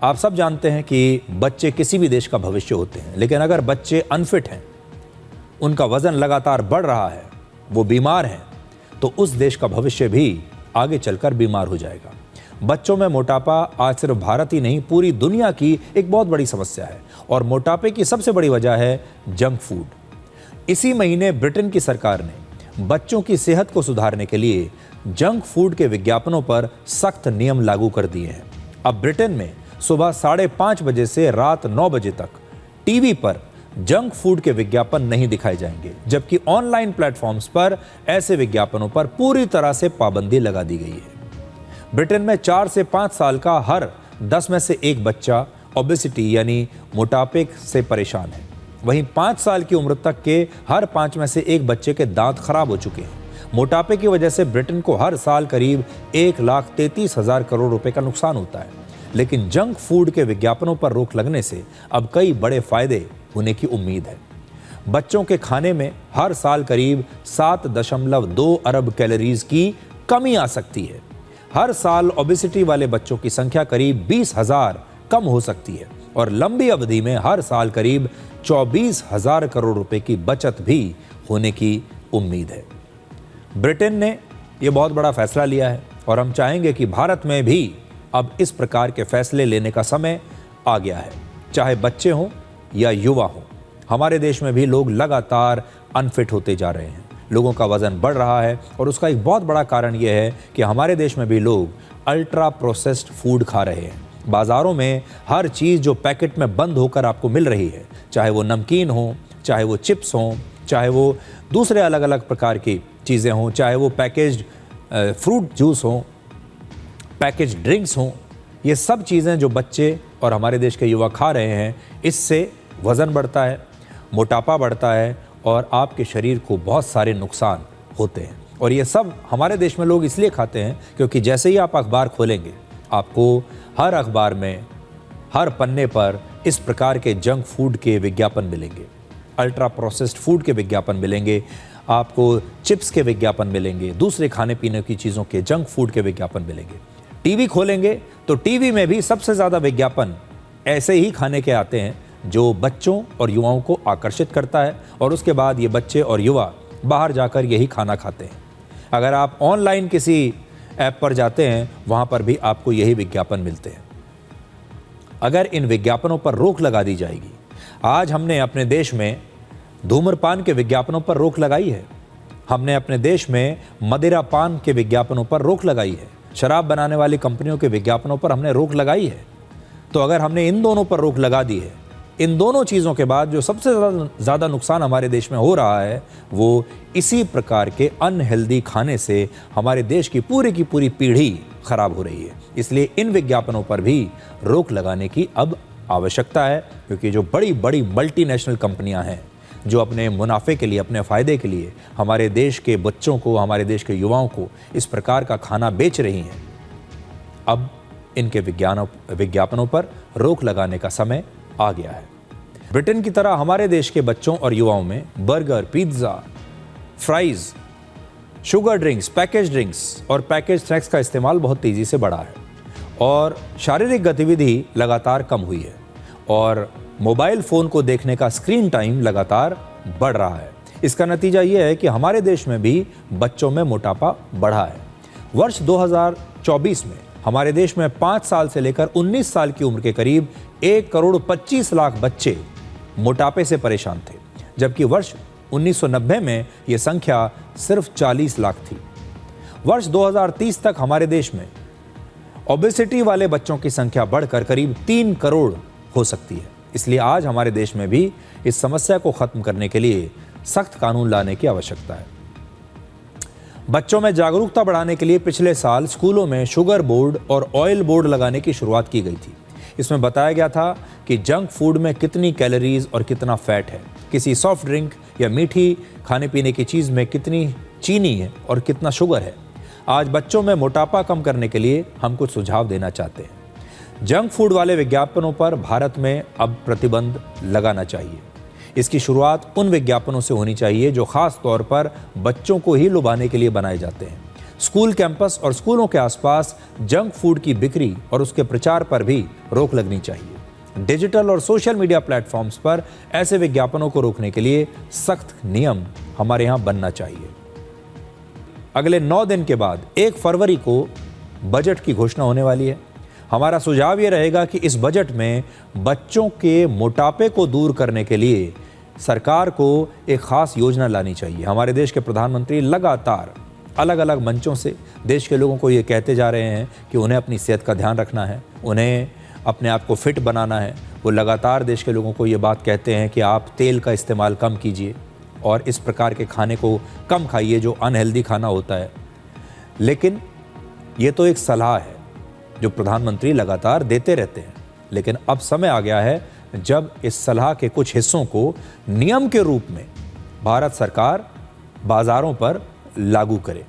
आप सब जानते हैं कि बच्चे किसी भी देश का भविष्य होते हैं, लेकिन अगर बच्चे अनफिट हैं, उनका वजन लगातार बढ़ रहा है, वो बीमार हैं, तो उस देश का भविष्य भी आगे चलकर बीमार हो जाएगा। बच्चों में मोटापा आज सिर्फ भारत ही नहीं, पूरी दुनिया की एक बहुत बड़ी समस्या है और मोटापे की सबसे बड़ी वजह है जंक फूड। इसी महीने ब्रिटेन की सरकार ने बच्चों की सेहत को सुधारने के लिए जंक फूड के विज्ञापनों पर सख्त नियम लागू कर दिए हैं। अब ब्रिटेन में सुबह 5:30 बजे से रात 9 बजे तक टीवी पर जंक फूड के विज्ञापन नहीं दिखाए जाएंगे, जबकि ऑनलाइन प्लेटफॉर्म्स पर ऐसे विज्ञापनों पर पूरी तरह से पाबंदी लगा दी गई है। ब्रिटेन में 4 से 5 साल का हर 10 में से एक बच्चा ओबेसिटी यानी मोटापे से परेशान है। वहीं 5 साल की उम्र तक के हर 5 में से एक बच्चे के दांत खराब हो चुके हैं। मोटापे की वजह से ब्रिटेन को हर साल करीब 1,33,000 करोड़ रुपए का नुकसान होता है। लेकिन जंक फूड के विज्ञापनों पर रोक लगने से अब कई बड़े फायदे होने की उम्मीद है। बच्चों के खाने में हर साल करीब 7.2 अरब कैलोरीज की कमी आ सकती है। हर साल ओबेसिटी वाले बच्चों की संख्या करीब 20,000 कम हो सकती है और लंबी अवधि में हर साल करीब 24,000 करोड़ रुपए की बचत भी होने की उम्मीद है। ब्रिटेन ने यह बहुत बड़ा फैसला लिया है और हम चाहेंगे कि भारत में भी अब इस प्रकार के फैसले लेने का समय आ गया है। चाहे बच्चे हों या युवा हों, हमारे देश में भी लोग लगातार अनफिट होते जा रहे हैं। लोगों का वजन बढ़ रहा है और उसका एक बहुत बड़ा कारण यह है कि हमारे देश में भी लोग अल्ट्रा प्रोसेस्ड फूड खा रहे हैं। बाज़ारों में हर चीज़ जो पैकेट में बंद होकर आपको मिल रही है, चाहे वो नमकीन हो, चाहे वो चिप्स हों, चाहे वो दूसरे अलग अलग प्रकार की चीज़ें हों, चाहे वो पैकेज्ड फ्रूट जूस हों, पैकेज ड्रिंक्स हों, ये सब चीज़ें जो बच्चे और हमारे देश के युवा खा रहे हैं, इससे वज़न बढ़ता है, मोटापा बढ़ता है और आपके शरीर को बहुत सारे नुकसान होते हैं। और ये सब हमारे देश में लोग इसलिए खाते हैं क्योंकि जैसे ही आप अखबार खोलेंगे, आपको हर अखबार में हर पन्ने पर इस प्रकार के जंक फूड के विज्ञापन मिलेंगे, अल्ट्रा प्रोसेस्ड फूड के विज्ञापन मिलेंगे, आपको चिप्स के विज्ञापन मिलेंगे, दूसरे खाने पीने की चीज़ों के जंक फूड के विज्ञापन मिलेंगे। टीवी खोलेंगे तो टीवी में भी सबसे ज़्यादा विज्ञापन ऐसे ही खाने के आते हैं जो बच्चों और युवाओं को आकर्षित करता है और उसके बाद ये बच्चे और युवा बाहर जाकर यही खाना खाते हैं। अगर आप ऑनलाइन किसी ऐप पर जाते हैं, वहाँ पर भी आपको यही विज्ञापन मिलते हैं। अगर इन विज्ञापनों पर रोक लगा दी जाएगी, आज हमने अपने देश में धूम्रपान के विज्ञापनों पर रोक लगाई है, हमने अपने देश में मदिरा पान के विज्ञापनों पर रोक लगाई है, शराब बनाने वाली कंपनियों के विज्ञापनों पर हमने रोक लगाई है। तो अगर हमने इन दोनों पर रोक लगा दी है, इन दोनों चीज़ों के बाद जो सबसे ज़्यादा नुकसान हमारे देश में हो रहा है वो इसी प्रकार के अनहेल्दी खाने से हमारे देश की पूरी पीढ़ी खराब हो रही है। इसलिए इन विज्ञापनों पर भी रोक लगाने की अब आवश्यकता है, क्योंकि जो बड़ी बड़ी मल्टीनेशनल कंपनियां हैं जो अपने मुनाफे के लिए, अपने फ़ायदे के लिए हमारे देश के बच्चों को, हमारे देश के युवाओं को इस प्रकार का खाना बेच रही हैं, अब इनके विज्ञापनों पर रोक लगाने का समय आ गया है। ब्रिटेन की तरह हमारे देश के बच्चों और युवाओं में burger, pizza, fries, sugar drinks, package drinks और पैकेज स्नैक्स का इस्तेमाल बहुत तेज़ी से बढ़ा है और शारीरिक गतिविधि लगातार कम हुई है और मोबाइल फ़ोन को देखने का स्क्रीन टाइम लगातार बढ़ रहा है। इसका नतीजा ये है कि हमारे देश में भी बच्चों में मोटापा बढ़ा है। वर्ष 2024 में हमारे देश में 5 साल से लेकर 19 साल की उम्र के करीब 1,25,00,000 बच्चे मोटापे से परेशान थे, जबकि वर्ष 1990 में यह संख्या सिर्फ 40 लाख थी। वर्ष 2030 तक हमारे देश में ओबेसिटी वाले बच्चों की संख्या बढ़कर करीब 3 करोड़ हो सकती है। इसलिए आज हमारे देश में भी इस समस्या को खत्म करने के लिए सख्त कानून लाने की आवश्यकता है। बच्चों में जागरूकता बढ़ाने के लिए पिछले साल स्कूलों में शुगर बोर्ड और ऑयल बोर्ड लगाने की शुरुआत की गई थी। इसमें बताया गया था कि जंक फूड में कितनी कैलोरीज और कितना फैट है, किसी सॉफ्ट ड्रिंक या मीठी खाने पीने की चीज़ में कितनी चीनी है और कितना शुगर है। आज बच्चों में मोटापा कम करने के लिए हम कुछ सुझाव देना चाहते हैं। जंक फूड वाले विज्ञापनों पर भारत में अब प्रतिबंध लगाना चाहिए। इसकी शुरुआत उन विज्ञापनों से होनी चाहिए जो खास तौर पर बच्चों को ही लुभाने के लिए बनाए जाते हैं। स्कूल कैंपस और स्कूलों के आसपास जंक फूड की बिक्री और उसके प्रचार पर भी रोक लगनी चाहिए। डिजिटल और सोशल मीडिया प्लेटफॉर्म्स पर ऐसे विज्ञापनों को रोकने के लिए सख्त नियम हमारे यहां बनना चाहिए। अगले 9 दिन के बाद 1 फरवरी को बजट की घोषणा होने वाली है। हमारा सुझाव यह रहेगा कि इस बजट में बच्चों के मोटापे को दूर करने के लिए सरकार को एक खास योजना लानी चाहिए। हमारे देश के प्रधानमंत्री लगातार अलग अलग मंचों से देश के लोगों को ये कहते जा रहे हैं कि उन्हें अपनी सेहत का ध्यान रखना है, उन्हें अपने आप को फिट बनाना है। वो लगातार देश के लोगों को ये बात कहते हैं कि आप तेल का इस्तेमाल कम कीजिए और इस प्रकार के खाने को कम खाइए जो अनहेल्दी खाना होता है। लेकिन ये तो एक सलाह है जो प्रधानमंत्री लगातार देते रहते हैं, लेकिन अब समय आ गया है जब इस सलाह के कुछ हिस्सों को नियम के रूप में भारत सरकार बाजारों पर लागू करे।